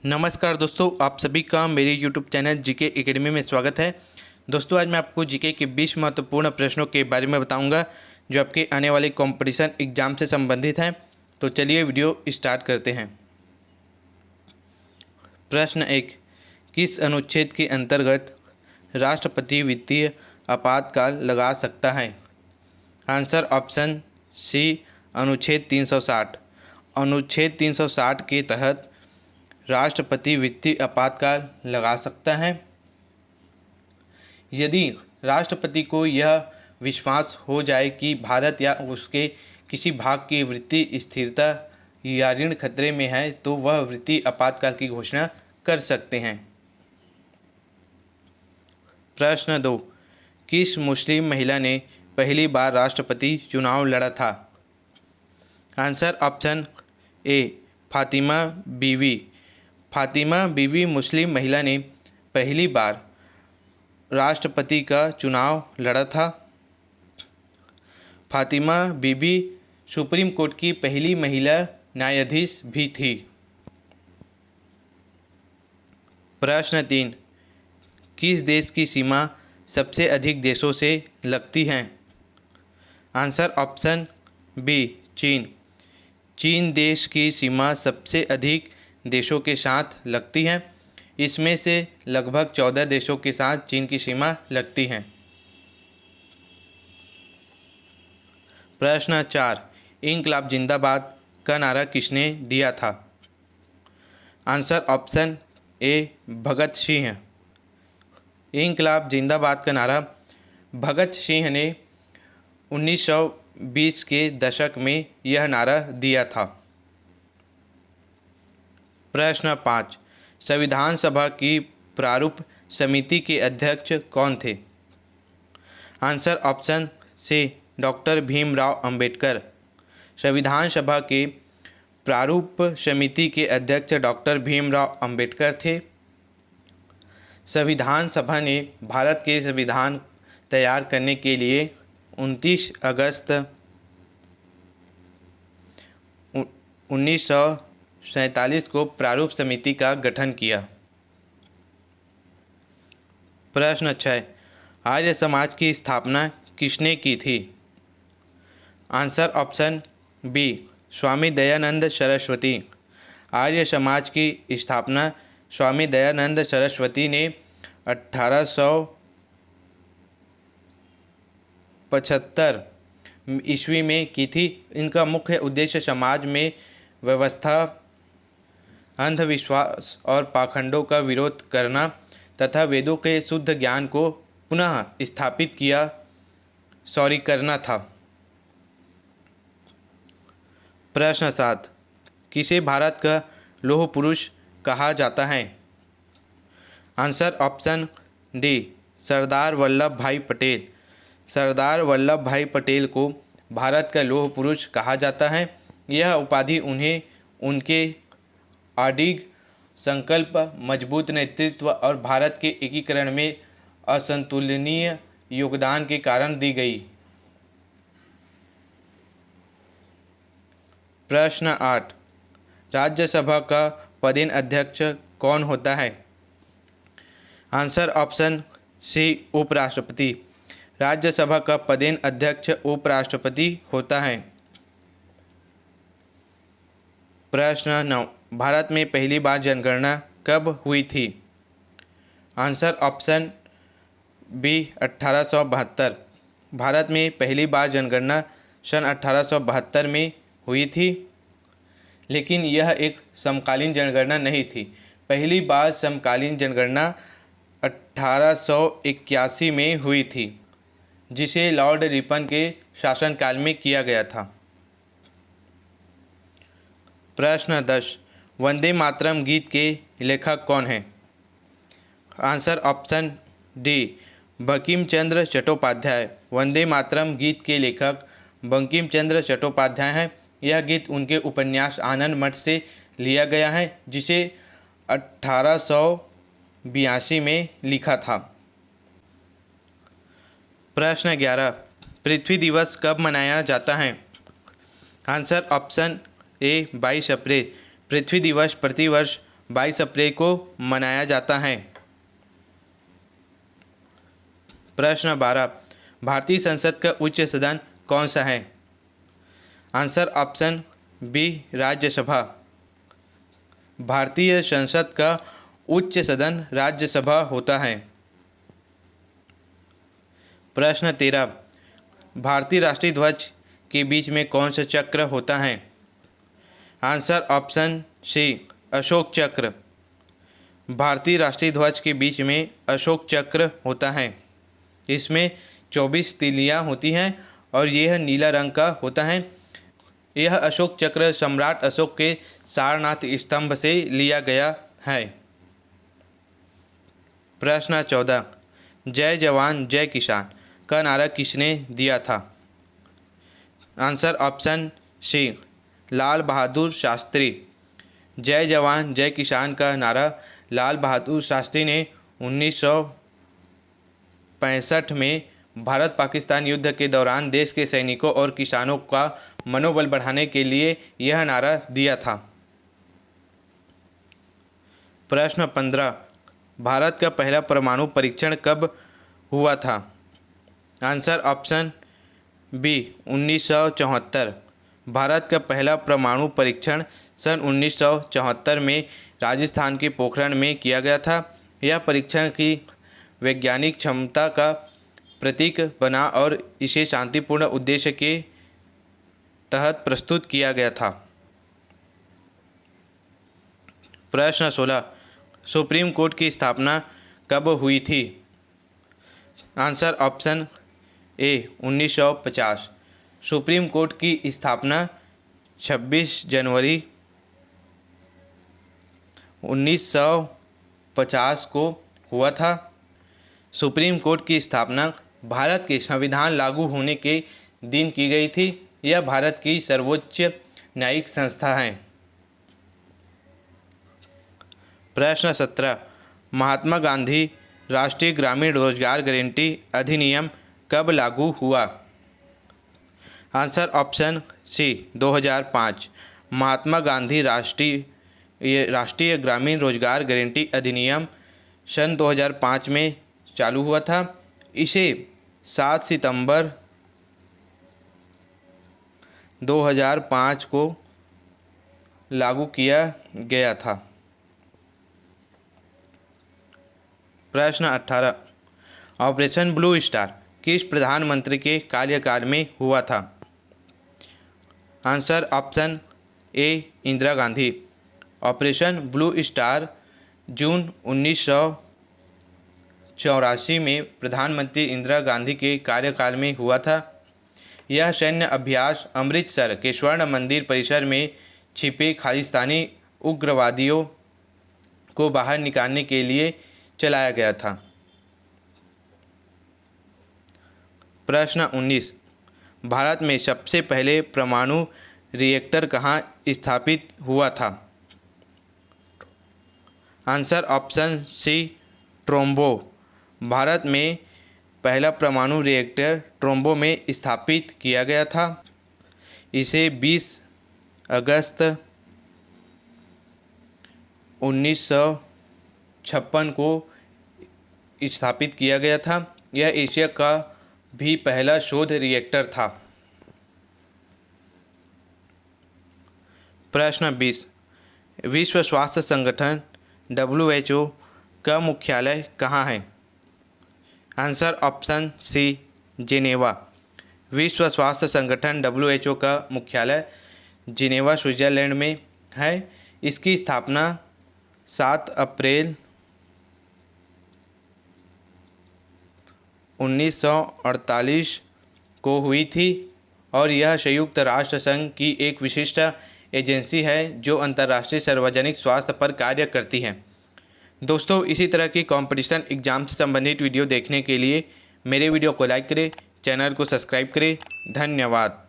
नमस्कार दोस्तों, आप सभी का मेरे YouTube चैनल जीके एकेडमी में स्वागत है। दोस्तों, आज मैं आपको जीके के 20 महत्वपूर्ण प्रश्नों के बारे में बताऊंगा जो आपके आने वाले कंपटीशन एग्जाम से संबंधित हैं। तो चलिए वीडियो स्टार्ट करते हैं। प्रश्न 1, किस अनुच्छेद के अंतर्गत राष्ट्रपति वित्तीय आपातकाल लगा सकता है? आंसर ऑप्शन सी, अनुच्छेद 360। अनुच्छेद 360 के तहत राष्ट्रपति वित्तीय आपातकाल लगा सकता है यदि राष्ट्रपति को यह विश्वास हो जाए कि भारत या उसके किसी भाग की वित्तीय स्थिरता या ऋण खतरे में है, तो वह वित्तीय आपातकाल की घोषणा कर सकते हैं। प्रश्न 2, किस मुस्लिम महिला ने पहली बार राष्ट्रपति चुनाव लड़ा था? आंसर ऑप्शन ए, फातिमा बीवी। फातिमा बीवी मुस्लिम महिला ने पहली बार राष्ट्रपति का चुनाव लड़ा था। फातिमा बीवी सुप्रीम कोर्ट की पहली महिला न्यायाधीश भी थी। प्रश्न 3, किस देश की सीमा सबसे अधिक देशों से लगती है? आंसर ऑप्शन बी, चीन। चीन देश की सीमा सबसे अधिक देशों के साथ लगती है। इसमें से लगभग 14 देशों के साथ चीन की सीमा लगती है। प्रश्न 4, इंकलाब जिंदाबाद का नारा किसने दिया था? आंसर ऑप्शन ए, भगत सिंह। इंकलाब जिंदाबाद का नारा भगत सिंह ने 1920 के दशक में यह नारा दिया था। प्रश्न 5, संविधान सभा की प्रारूप समिति के अध्यक्ष कौन थे? Answer option C, doctor Bhimrao Ambedkar. संविधान सभा के प्रारूप समिति के अध्यक्ष डॉक्टर भीमराव अंबेडकर थे। संविधान सभा ने भारत के संविधान तैयार करने के लिए 29 अगस्त 1947 को प्रारूप समिति का गठन किया। प्रश्न 6, आर्य समाज की स्थापना किसने की थी? Answer option B, Swami Dayanand Saraswati. Arya Samaj की स्थापना स्वामी दयानंद सरस्वती ने 1875 ईस्वी में की थी। इनका मुख्य उद्देश्य समाज में व्यवस्था, अंधविश्वास और पाखंडों का विरोध करना तथा वेदों के शुद्ध ज्ञान को पुनः स्थापित करना था। प्रश्न 7, किसे भारत का लौह पुरुष कहा जाता है? Answer option D, Sardar Vallabh भाई पटेल। सरदार वल्लभ भाई पटेल को भारत का लौह पुरुष कहा जाता है। यह उपाधि उन्हें उनके अडिग संकल्प, मजबूत नेतृत्व और भारत के एकीकरण में असंतुलनीय योगदान के कारण दी गई। प्रश्न 8, राज्यसभा का पदेन अध्यक्ष कौन होता है? आंसर ऑप्शन सी, उपराष्ट्रपति। राज्यसभा का पदेन अध्यक्ष उपराष्ट्रपति होता है। प्रश्न 9, भारत में पहली बार जनगणना कब हुई थी? Answer option B, 1872। भारत में पहली बार जनगणना सन 1872 में हुई थी, लेकिन यह एक समकालीन जनगणना नहीं थी। पहली बार समकालीन जनगणना 1881 में हुई थी, जिसे लॉर्ड रिपन के शासनकाल में किया गया था। प्रश्न 10, वंदे मातरम गीत के लेखक कौन हैं? Answer option D, Bankim Chandra Chattopadhyay. Vande Mataram गीत के लेखक बंकिम चंद्र चट्टोपाध्याय हैं। यह गीत उनके उपन्यास आनंद मठ से लिया गया है, जिसे 1882 में लिखा था। प्रश्न 11, पृथ्वी दिवस कब मनाया जाता है? आंसर ऑप्शन ए, 22 अप्रैल। पृथ्वी दिवस प्रतिवर्ष 22 अप्रैल को मनाया जाता है? प्रश्न 12, भारतीय संसद का उच्च सदन कौन सा है? Answer option B, Rajya Sabha. भारतीय संसद का उच्च सदन राज्यसभा होता है। प्रश्न 13, भारतीय राष्ट्रीय ध्वज के बीच में कौन सा चक्र होता है? आंसर ऑप्शन सी, अशोक चक्र। भारतीय राष्ट्रीय ध्वज के बीच में अशोक चक्र होता है। इसमें 24 तीलियाँ होती हैं और यह नीला रंग का होता है। यह अशोक चक्र सम्राट अशोक के सारनाथ स्तंभ से लिया गया है। प्रश्न 14, जय जवान जय किसान का नारा किसने दिया था? आंसर ऑप्शन सी, लाल बहादुर शास्त्री। जय जवान जय किसान का नारा लाल बहादुर शास्त्री ने 1965 में भारत पाकिस्तान युद्ध के दौरान देश के सैनिकों और किसानों का मनोबल बढ़ाने के लिए यह नारा दिया था। प्रश्न 15, भारत का पहला परमाणु परीक्षण कब हुआ था? Answer option B, 1974। भारत का पहला परमाणु परीक्षण सन 1974 में राजस्थान के पोखरण में किया गया था। यह परीक्षण की वैज्ञानिक क्षमता का प्रतीक बना और इसे शांतिपूर्ण उद्देश्य के तहत प्रस्तुत किया गया था। प्रश्न 16, सुप्रीम कोर्ट की स्थापना कब हुई थी? आंसर ऑप्शन ए, 1950। सुप्रीम कोर्ट की स्थापना 26 जनवरी 1950 को हुआ था। सुप्रीम कोर्ट की स्थापना भारत के संविधान लागू होने के दिन की गई थी। यह भारत की सर्वोच्च न्यायिक संस्था है। प्रश्न 17, महात्मा गांधी राष्ट्रीय ग्रामीण रोजगार गारंटी अधिनियम कब लागू हुआ? Answer option C, 2005। Mahatma Gandhi राष्ट्रीय ग्रामीण रोजगार गारंटी अधिनियम सन 2005 में चालू हुआ था। इसे 7 सितंबर 2005 को लागू किया गया था। प्रश्न 18, ऑपरेशन ब्लू स्टार किस प्रधानमंत्री के कार्यकाल में हुआ था? Answer option a, Indira Gandhi. Operation blue star June 1984 में प्रधानमंत्री इंदिरा गांधी के कार्यकाल में हुआ था। यह सैन्य अभ्यास अमृतसर के स्वर्ण मंदिर परिसर में छिपे खालिस्तानी उग्रवादियों को बाहर निकालने के लिए चलाया गया था। प्रश्न 19, भारत में सबसे पहले परमाणु रिएक्टर कहाँ स्थापित हुआ था? Answer option c, Trombay. Bharat में पहला परमाणु रिएक्टर ट्रोम्बो में स्थापित किया गया था। इसे 20 अगस्त 1956 को स्थापित किया गया था। यह एशिया का भी पहला शोध रिएक्टर था। प्रश्न 20, विश्व स्वास्थ्य संगठन WHO का मुख्यालय कहाँ है? Answer option C, Geneva. विश्व स्वास्थ्य संगठन WHO का मुख्यालय जिनेवा स्विट्जरलैंड में है। इसकी स्थापना 7 अप्रैल 1948 को हुई थी और यह संयुक्त राष्ट्र संघ की एक विशिष्ट एजेंसी है जो अंतर्राष्ट्रीय सार्वजनिक स्वास्थ्य पर कार्य करती है। दोस्तों, इसी तरह की कंपटीशन एग्जाम से संबंधित वीडियो देखने के लिए मेरे वीडियो को लाइक करें, चैनल को सब्सक्राइब करें। धन्यवाद।